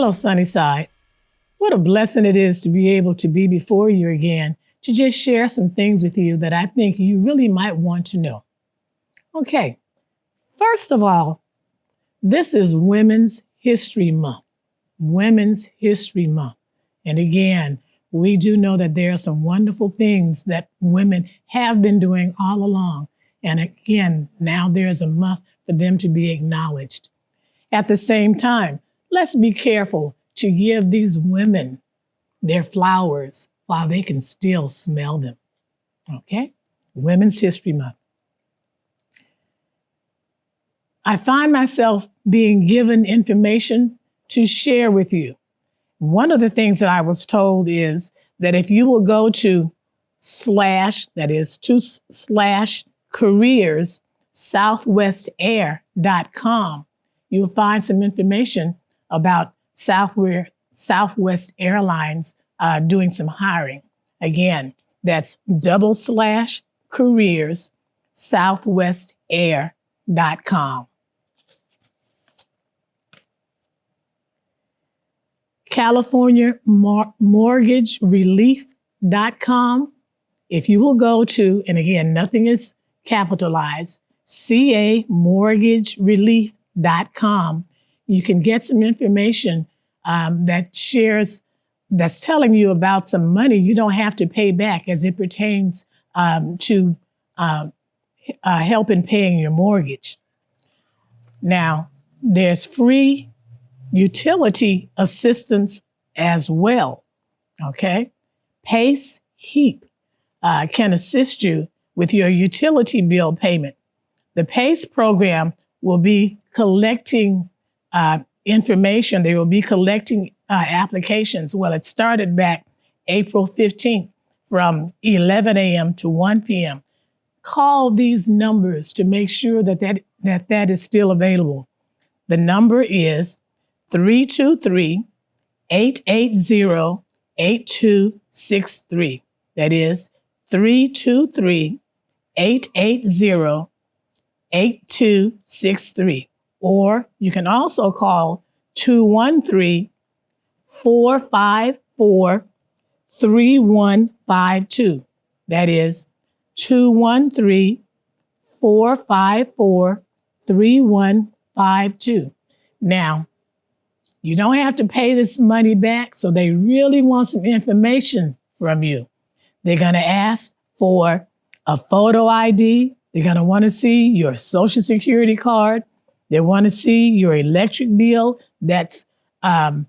Hello, Sunnyside. What a blessing it is to be able to be before you again to just share some things with you that I think you really might want to know. Okay, first of all, this is Women's History Month. Women's History Month. And again, we do know that there are some wonderful things that women have been doing all along. And again, now there's a month for them to be acknowledged. At the same time, let's be careful to give these women their flowers while they can still smell them. Okay? Women's History Month. I find myself being given information to share with you. One of the things that I was told is that if you will go to /careers southwestair.com, you'll find some information about Southwest Airlines doing some hiring. Again, that's /careers southwestair.com. California Mortgage Relief.com. If you will go to, and again, nothing is capitalized, camortgagerelief.com, you can get some information that's telling you about some money you don't have to pay back as it pertains to help in paying your mortgage. Now, there's free utility assistance as well, okay? PACE HEAP can assist you with your utility bill payment. The PACE program will be collecting information. They will be collecting applications. Well, it started back April 15th from 11 a.m. to 1 p.m. Call these numbers to make sure that is still available. The number is 323-880-8263. That is 323-880-8263. Or you can also call 213-454-3152. That is 213-454-3152. Now, you don't have to pay this money back, so they really want some information from you. They're going to ask for a photo ID. They're going to want to see your Social Security card. They want to see your electric bill that's come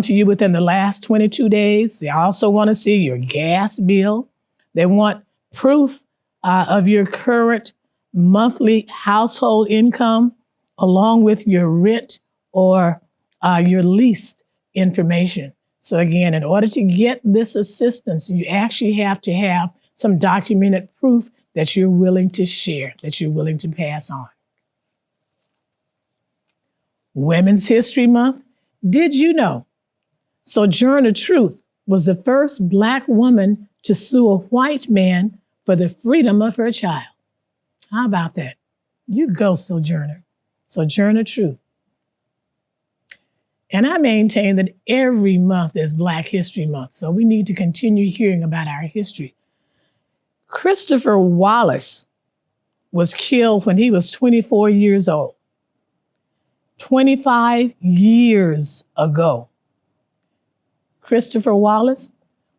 to you within the last 22 days. They also want to see your gas bill. They want proof of your current monthly household income along with your rent or your lease information. So again, in order to get this assistance, you actually have to have some documented proof that you're willing to share, that you're willing to pass on. Women's History Month. Did you know Sojourner Truth was the first Black woman to sue a white man for the freedom of her child? How about that? You go, Sojourner. Sojourner Truth. And I maintain that every month is Black History Month, so we need to continue hearing about our history. Christopher Wallace was killed when he was 24 years old. 25 years ago. Christopher Wallace,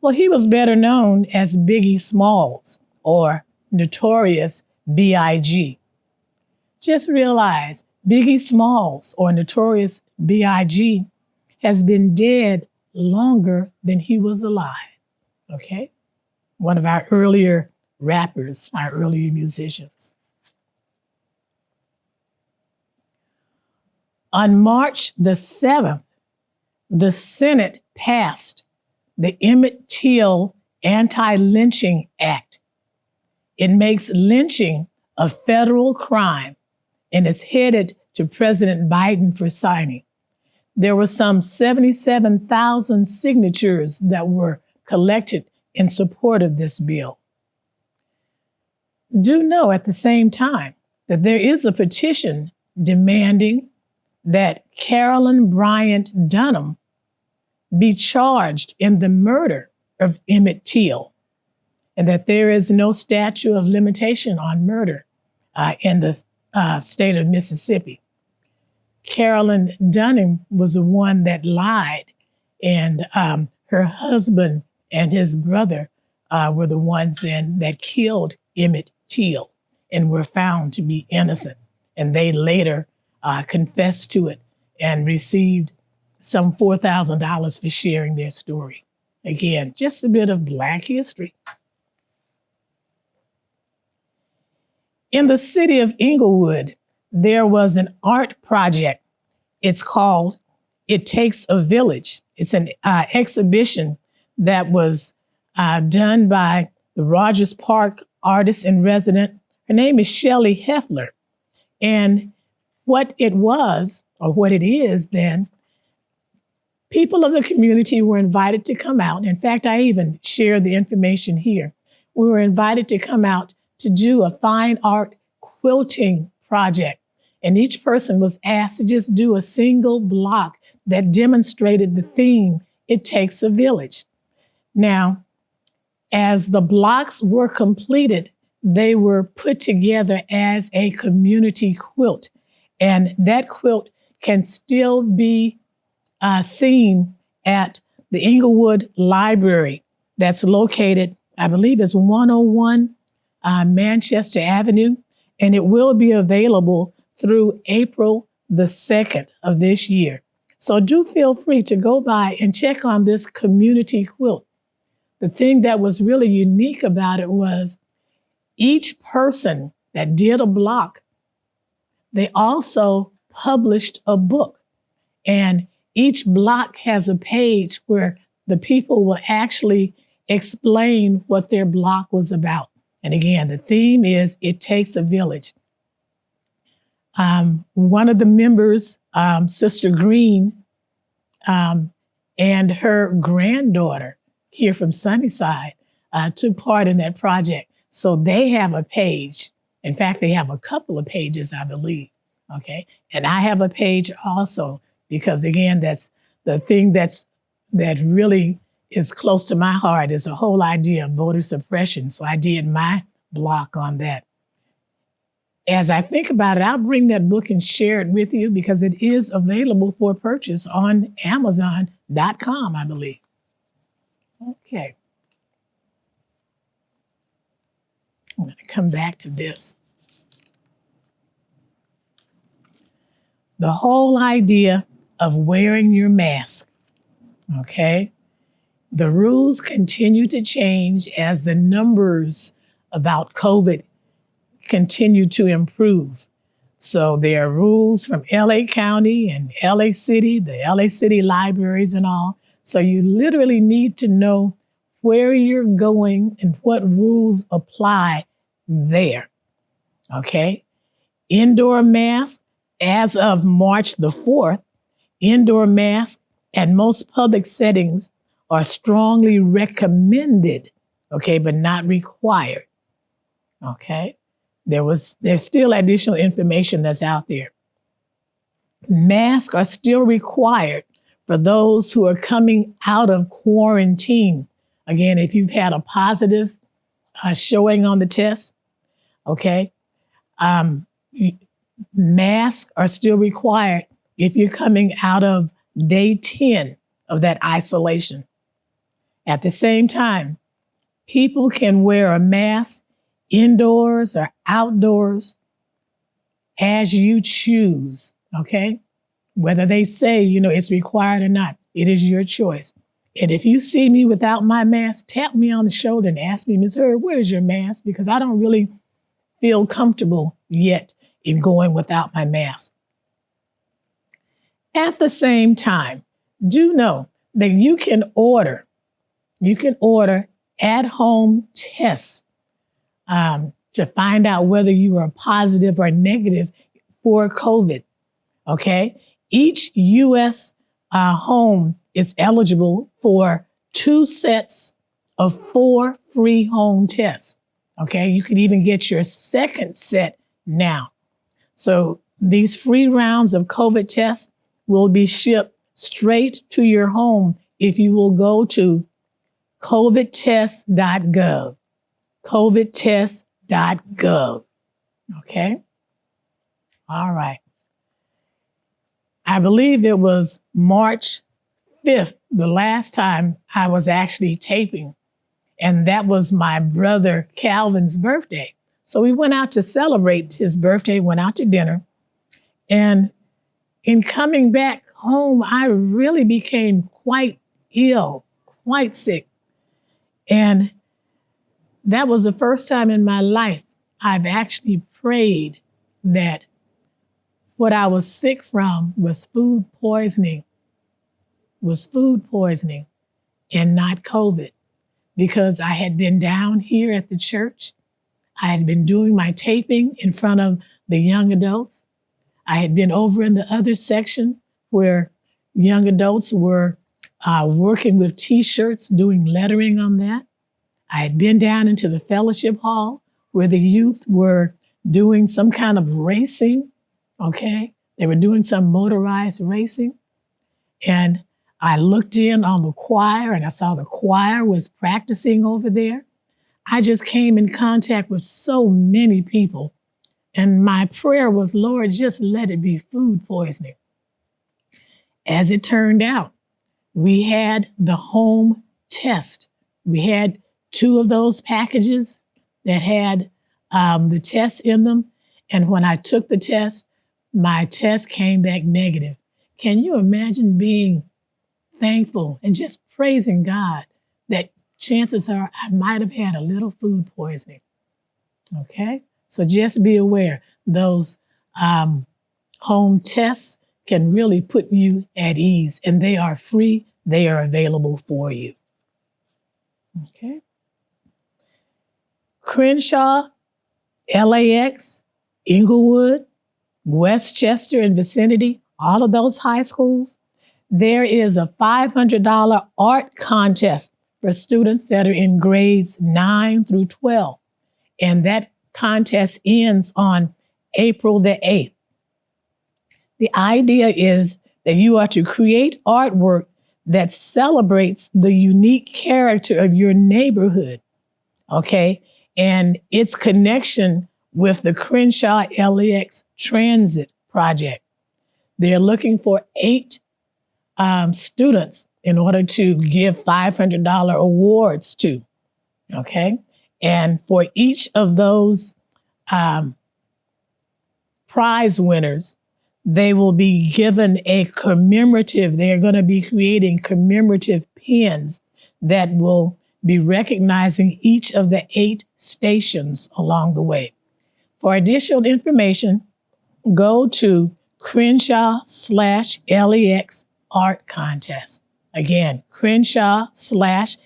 well, he was better known as Biggie Smalls or Notorious B.I.G. Just realize Biggie Smalls or Notorious B.I.G. has been dead longer than he was alive, okay? One of our earlier rappers, our earlier musicians. On March the 7th, the Senate passed the Emmett Till Anti-Lynching Act. It makes lynching a federal crime and is headed to President Biden for signing. There were some 77,000 signatures that were collected in support of this bill. Do know at the same time that there is a petition demanding that Carolyn Bryant Dunham be charged in the murder of Emmett Till, and that there is no statute of limitation on murder in the state of Mississippi. Carolyn Dunham was the one that lied, and her husband and his brother were the ones then that killed Emmett Till and were found to be innocent. And they later confessed to it and received some $4,000 for sharing their story. Again, just a bit of Black history. In the city of Inglewood, there was an art project. It's called It Takes a Village. It's an exhibition that was done by the Rogers Park artist in resident. Her name is Shelley Heffler. And what it was, or what it is then, people of the community were invited to come out. In fact, I even shared the information here. We were invited to come out to do a fine art quilting project. And each person was asked to just do a single block that demonstrated the theme, It Takes a Village. Now, as the blocks were completed, they were put together as a community quilt. And that quilt can still be seen at the Inglewood Library that's located, I believe it's 101 Manchester Avenue, and it will be available through April the 2nd of this year. So do feel free to go by and check on this community quilt. The thing that was really unique about it was each person that did a block, they also published a book. And each block has a page where the people will actually explain what their block was about. And again, the theme is It Takes a Village. One of the members, Sister Green, and her granddaughter here from Sunnyside took part in that project. So they have a page. In fact, they have a couple of pages, I believe. Okay. And I have a page also, because again, that's the thing that really is close to my heart, is the whole idea of voter suppression. So I did my block on that. As I think about it, I'll bring that book and share it with you, because it is available for purchase on Amazon.com, I believe. Okay. I'm going to come back to this. The whole idea of wearing your mask, okay? The rules continue to change as the numbers about COVID continue to improve. So there are rules from LA County and LA City, the LA City libraries and all. So you literally need to know where you're going and what rules apply there, okay? Indoor masks, as of March the 4th, indoor masks at most public settings are strongly recommended, okay, but not required, okay? There's still additional information that's out there. Masks are still required for those who are coming out of quarantine. Again, if you've had a positive showing on the test, okay? Masks are still required if you're coming out of day 10 of that isolation. At the same time, people can wear a mask indoors or outdoors as you choose, okay? Whether they say, it's required or not, it is your choice. And if you see me without my mask, tap me on the shoulder and ask me, Ms. Hurd, where's your mask? Because I don't really feel comfortable yet in going without my mask. At the same time, do know that you can order at-home tests to find out whether you are positive or negative for COVID, okay? Each U.S. home is eligible for 2 sets of 4 free home tests, okay? You can even get your second set now. So These free rounds of COVID tests will be shipped straight to your home if you will go to covidtest.gov. covidtest.gov. Okay? All right. I believe it was March 5th, the last time I was actually taping. And that was my brother Calvin's birthday. So we went out to celebrate his birthday, went out to dinner. And in coming back home, I really became quite ill, quite sick. And that was the first time in my life I've actually prayed that what I was sick from was food poisoning and not COVID. Because I had been down here at the church. I had been doing my taping in front of the young adults. I had been over in the other section where young adults were working with T-shirts, doing lettering on that. I had been down into the fellowship hall where the youth were doing some kind of racing, okay? They were doing some motorized racing. And I looked in on the choir and I saw the choir was practicing over there. I just came in contact with so many people. And my prayer was, Lord, just let it be food poisoning. As it turned out, we had the home test. We had 2 of those packages that had the tests in them. And when I took the test, my test came back negative. Can you imagine being thankful and just praising God that chances are I might have had a little food poisoning? Okay? So just be aware, those home tests can really put you at ease, and they are free. They are available for you. Okay? Crenshaw, LAX, Inglewood, Westchester and vicinity, all of those high schools, there is a $500 art contest for students that are in grades 9 through 12. And that contest ends on April the 8th. The idea is that you are to create artwork that celebrates the unique character of your neighborhood, okay? And its connection with the Crenshaw LAX Transit Project. They're looking for 8 students in order to give $500 awards to, okay? And for each of those prize winners, they will be given a commemorative, they're going to be creating commemorative pins that will be recognizing each of the 8 stations along the way. For additional information, go to Crenshaw/LAX Art Contest. Again, Crenshaw/LAX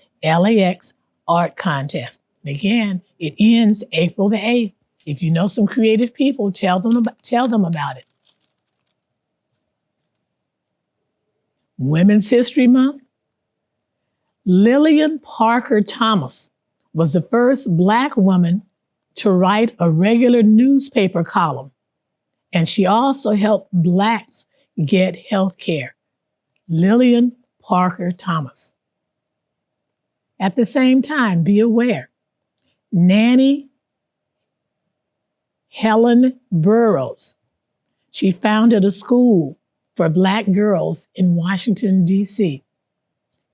Art Contest. And again, it ends April the 8th. If you know some creative people, tell them about it. Women's History Month. Lillian Parker Thomas was the first Black woman to write a regular newspaper column, and she also helped Blacks get health care. Lillian Parker Thomas. At the same time, be aware, Nanny Helen Burroughs, she founded a school for Black girls in Washington, D.C.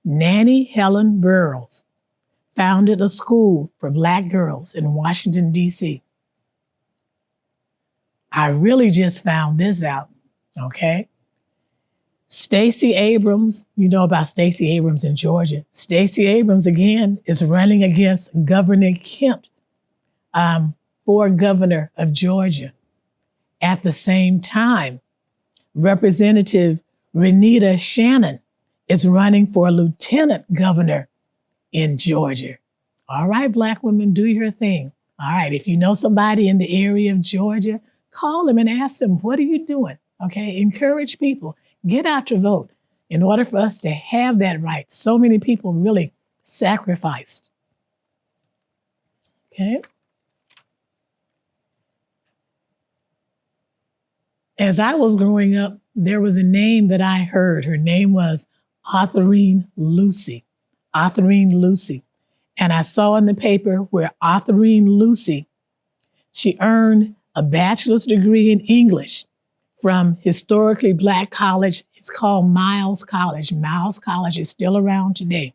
Nanny Helen Burroughs founded a school for Black girls in Washington, D.C. I really just found this out, okay? Stacey Abrams, you know about Stacey Abrams in Georgia. Stacey Abrams, again, is running against Governor Kemp for governor of Georgia. At the same time, Representative Renita Shannon is running for lieutenant governor in Georgia. All right, Black women, do your thing. All right, if you know somebody in the area of Georgia, call them and ask them, what are you doing? Okay, encourage people. Get out to vote in order for us to have that right. So many people really sacrificed. Okay. As I was growing up, there was a name that I heard. Her name was Authorine Lucy. Authorine Lucy. And I saw in the paper where Authorine Lucy, she earned a bachelor's degree in English from historically Black college. It's called Miles College. Miles College is still around today.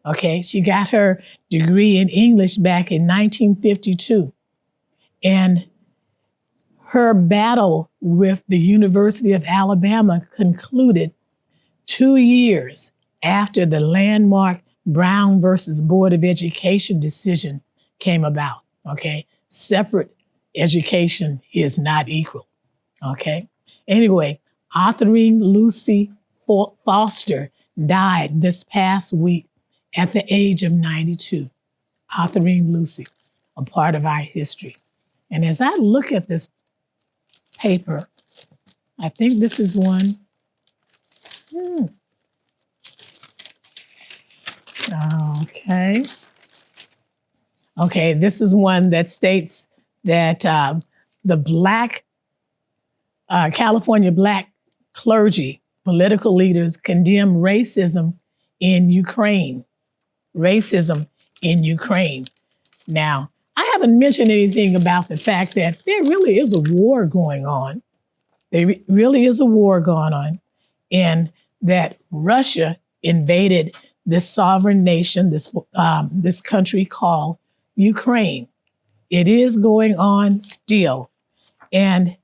Okay, she got her degree in English back in 1952. And her battle with the University of Alabama concluded 2 years after the landmark Brown versus Board of Education decision came about. Okay, separate education is not equal. Okay, anyway, Authorine Lucy Foster died this past week at the age of 92. Authorine Lucy, a part of our history. And as I look at this paper, I think this is one. Okay. Okay, this is one that states that the California Black clergy, political leaders condemn racism in Ukraine. Racism in Ukraine. Now, I haven't mentioned anything about the fact that there really is a war going on. There really is a war going on, and that Russia invaded this sovereign nation, this country called Ukraine. It is going on still. And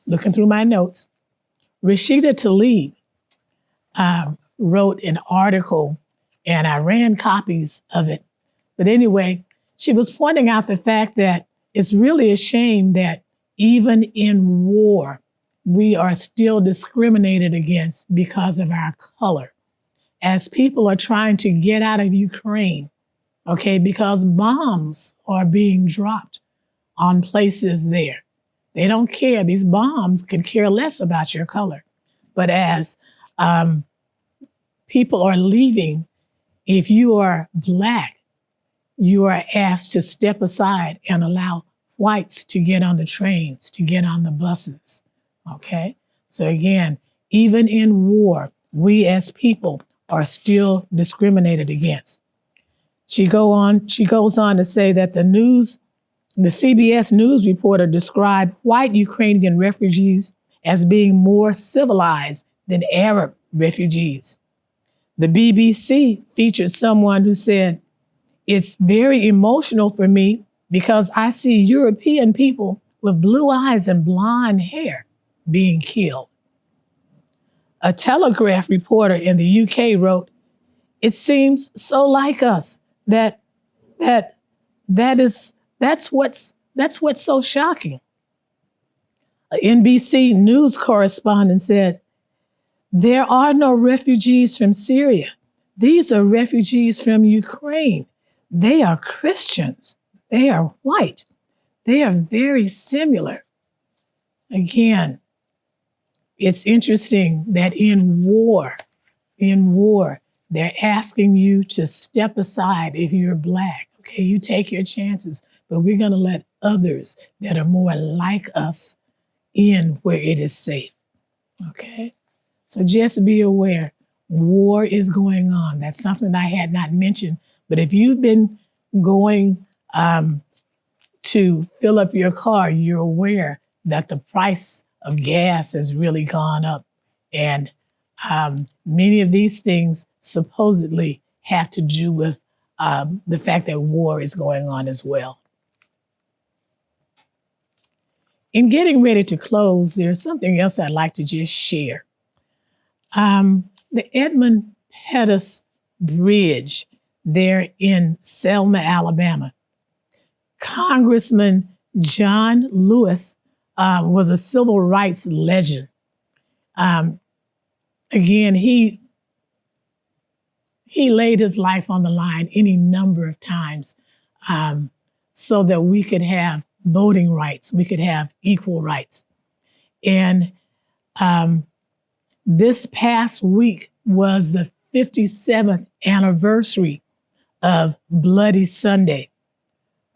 looking through my notes, Rashida Tlaib wrote an article, and I ran copies of it. But anyway, she was pointing out the fact that it's really a shame that even in war, we are still discriminated against because of our color. As people are trying to get out of Ukraine, okay, because bombs are being dropped on places there. They don't care. These bombs could care less about your color. But as people are leaving, if you are Black, you are asked to step aside and allow whites to get on the trains, to get on the buses, okay? So again, even in war, we as people are still discriminated against. She goes on to say that the CBS News reporter described white Ukrainian refugees as being more civilized than Arab refugees. The BBC featured someone who said, "It's very emotional for me because I see European people with blue eyes and blonde hair being killed." A Telegraph reporter in the UK wrote, "It seems so like us that's what's so shocking." An NBC News correspondent said, "There are no refugees from Syria. These are refugees from Ukraine. They are Christians. They are white. They are very similar." Again, it's interesting that in war, they're asking you to step aside if you're Black. Okay, you take your chances, but we're going to let others that are more like us in where it is safe. Okay, so just be aware, war is going on. That's something I had not mentioned, but if you've been going to fill up your car, you're aware that the price of gas has really gone up. And many of these things supposedly have to do with the fact that war is going on as well. In getting ready to close, there's something else I'd like to just share. The Edmund Pettus Bridge there in Selma, Alabama. Congressman John Lewis was a civil rights legend. Again, he laid his life on the line any number of times so that we could have voting rights, we could have equal rights. And this past week was the 57th anniversary of Bloody Sunday,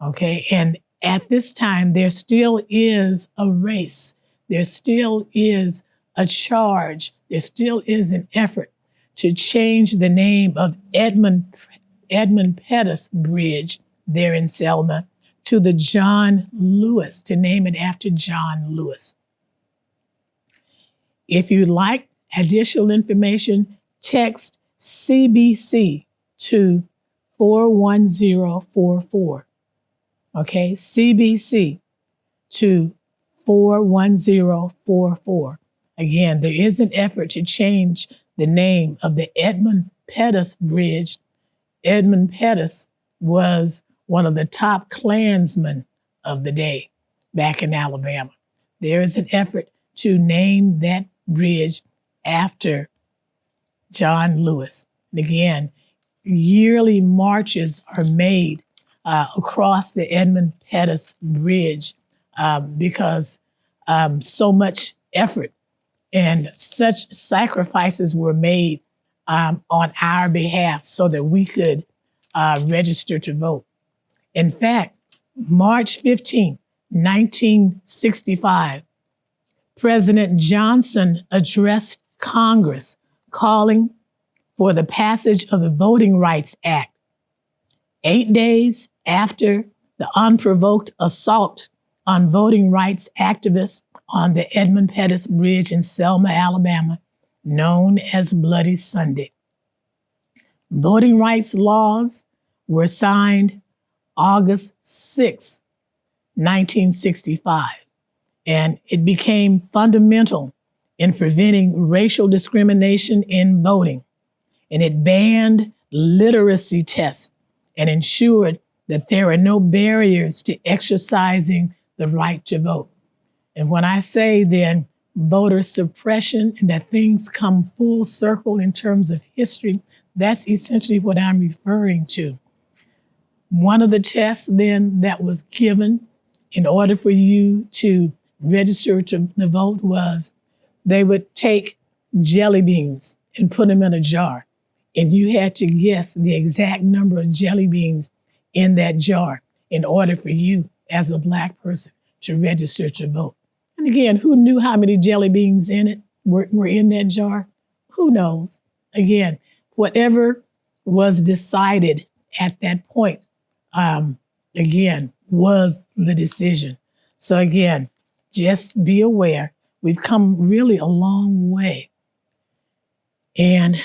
okay? And at this time, there still is a race there still is a charge, there still is an effort to change the name of Edmund Pettus Bridge there in Selma to the John Lewis, to name it after John Lewis. If you'd like additional information, text CBC to 41044. Okay, CBC to 41044. Again, there is an effort to change the name of the Edmund Pettus Bridge. Edmund Pettus was one of the top Klansmen of the day back in Alabama. There is an effort to name that bridge after John Lewis. And again, yearly marches are made across the Edmund Pettus Bridge because so much effort and such sacrifices were made on our behalf so that we could register to vote. In fact, March 15, 1965, President Johnson addressed Congress calling for the passage of the Voting Rights Act. 8 days after the unprovoked assault on voting rights activists on the Edmund Pettus Bridge in Selma, Alabama, known as Bloody Sunday. Voting rights laws were signed August 6, 1965, and it became fundamental in preventing racial discrimination in voting. And it banned literacy tests and ensured that there are no barriers to exercising the right to vote. And when I say then voter suppression and that things come full circle in terms of history, that's essentially what I'm referring to. One of the tests then that was given in order for you to register to the vote was they would take jelly beans and put them in a jar. And you had to guess the exact number of jelly beans in that jar in order for you as a Black person to register to vote. And again, who knew how many jelly beans in it were in that jar? Who knows? Again, whatever was decided at that point, again, was the decision. So again, just be aware, we've come really a long way. And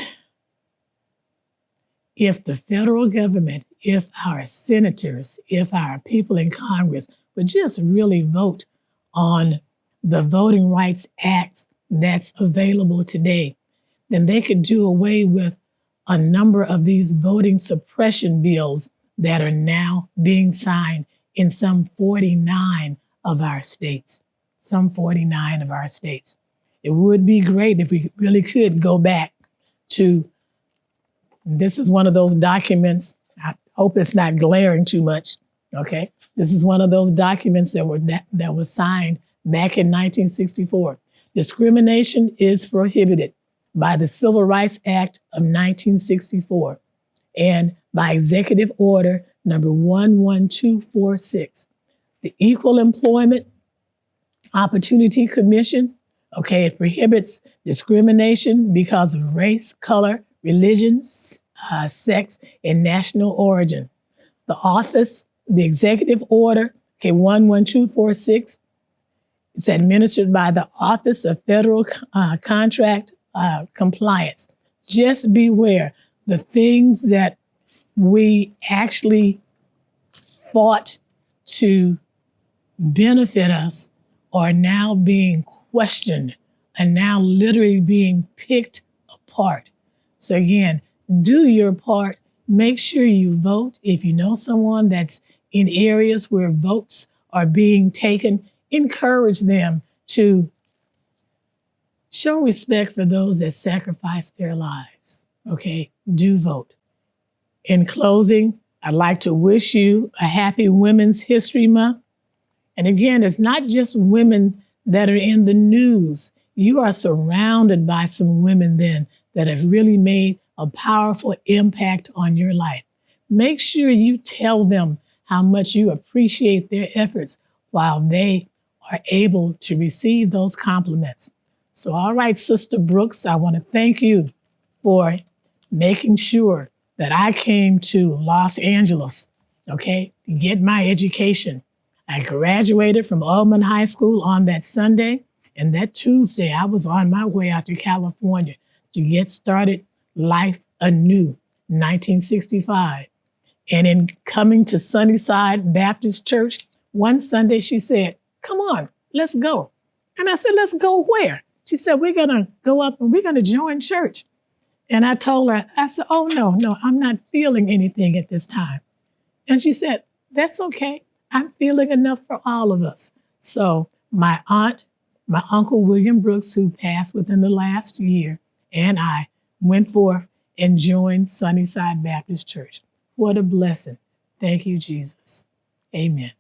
if the federal government, if our senators, if our people in Congress would just really vote on the Voting Rights Act that's available today, then they could do away with a number of these voting suppression bills that are now being signed in some 49 of our states. Some 49 of our states. It would be great if we really could go back to, this is one of those documents, I hope it's not glaring too much, okay? This is one of those documents that was signed back in 1964. Discrimination is prohibited by the Civil Rights Act of 1964 and by Executive Order number 11246. The Equal Employment Opportunity Commission, okay, it prohibits discrimination because of race, color, religion, sex, and national origin. The Executive Order, okay, 11246, it's administered by the Office of Federal Contract Compliance. Just beware, the things that we actually fought to benefit us are now being questioned and now literally being picked apart. So again, do your part. Make sure you vote. If you know someone that's in areas where votes are being taken, encourage them to show respect for those that sacrificed their lives. Okay, do vote. In closing, I'd like to wish you a happy Women's History Month. And again, it's not just women that are in the news. You are surrounded by some women then that have really made a powerful impact on your life. Make sure you tell them how much you appreciate their efforts while they are able to receive those compliments. So, all right, Sister Brooks, I want to thank you for making sure that I came to Los Angeles, okay, to get my education. I graduated from Ullman High School on that Sunday, and that Tuesday I was on my way out to California to get started life anew, 1965. And in coming to Sunnyside Baptist Church, one Sunday she said, "Come on, let's go." And I said, "Let's go where?" She said, "We're going to go up and we're going to join church." And I told her, I said, "Oh, no, I'm not feeling anything at this time." And she said, "That's okay. I'm feeling enough for all of us." So my aunt, my uncle William Brooks, who passed within the last year, and I went forth and joined Sunnyside Baptist Church. What a blessing. Thank you, Jesus. Amen.